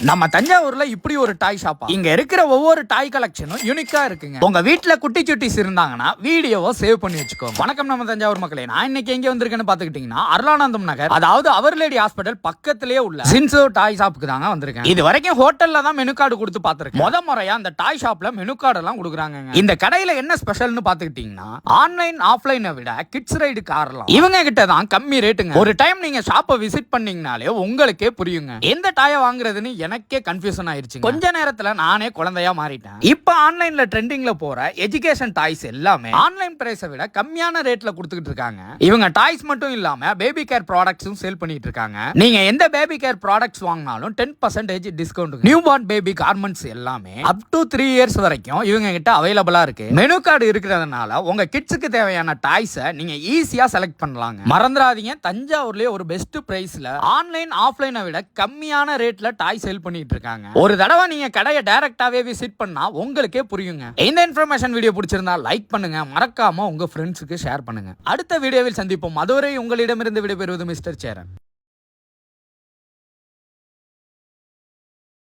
நம்ம தஞ்சாவூர்ல இப்படி ஒரு டாய் ஷாப்பா? இங்க இருக்கிற ஒவ்வொரு டாய் கலெக்ஷனும் யூனிக்கா இருக்குங்க. உங்க வீட்ல குட்டி சுட்டிஸ் இருந்தாங்கன்னா வீடியோவை சேவ் பண்ணி வச்சுக்கோங்க. வணக்கம் நம்ம தஞ்சாவூர் மக்களே, நான் இன்னைக்கு எங்க வந்திருக்கேன்னு பாத்துக்கிட்டீங்கன்னா அருளானந்தம் நகர், அதாவது அவர் லேடி ஹாஸ்பிட்டல் பக்கத்திலேயே உள்ள சின்சோ டாய் ஷாப்புக்கு தாங்க வந்திருக்கேன். இது வரைக்கும் ஹோட்டல்ல தான் மெனு கார்டு கொடுத்து பாத்துருக்கேன். முத முறையா அந்த டாய் ஷாப்ல மெனு கார்டு எல்லாம் கொடுக்குறாங்க. இந்த கடையில என்ன ஸ்பெஷல்னு பாத்துக்கிட்டீங்கன்னா ஆன்லைன் ஆஃப்லைனை விட கிட்ஸ் ரைடு கார்லாம் இவங்க கிட்ட தான் கம்மி ரேட்டுங்க. ஒரு டைம் நீங்க ஷாப்பை விசிட் பண்ணீங்கனாலே உங்களுக்கே புரியுங்க எந்த டாயை வாங்குறதுன்னு. எனக்கே கன்ஃபியூஷன் ஆயிருச்சு. கொஞ்ச நேரத்துல நானே குழந்தையா மாறிட்டேன். இப்ப ஆன்லைன்ல ட்ரெண்டிங்ல போற எஜுகேஷன் டாய்ஸ் எல்லாமே ஆன்லைன் பிரைஸை விட கம்மியான ரேட்ல கொடுத்துக்கிட்டு இருக்காங்க. இவங்க டாய்ஸ் மட்டும் இல்லாம பேபி கேர் ப்ராடக்ட்ஸும் சேல் பண்ணிட்டு இருக்காங்க. நீங்க எந்த பேபி கேர் ப்ராடக்ட்ஸ் வாங்கினாலும் 10% discount. New born baby garments எல்லாமே அப் டு 3 இயர்ஸ் வரைக்கும் இவங்க கிட்ட அவைலபிளா இருக்கு. மெனு கார்டு இருக்கிறதுனால உங்க கிட்ஸுக்கு தேவையான டாய்ஸை நீங்க ஈஸியா செலக்ட் பண்ணலாங்க. மறந்துடாதீங்க, தஞ்சாவூர்லயே ஒரு பெஸ்ட் பிரைஸ்ல ஆன்லைன் ஆஃப்லைனை விட கம்மியான ரேட்ல டாய் சேல் பண்ணிட்டு இருக்காங்க. ஒரு தடவை நீங்க கடையை டைரக்டாவே விசிட் பண்ணா உங்களுக்கே புரியுங்க. இந்த இன்ஃபர்மேஷன் வீடியோ பிடிச்சிருந்தா லைக் பண்ணுங்க, மறக்காம உங்க ஃப்ரெண்ட்ஸுக்கு ஷேர் பண்ணுங்க. அடுத்த வீடியோவில் சந்திப்போம். அதுவரை உங்களிடமிருந்து விடைபெறுவது மிஸ்டர் சேரன்.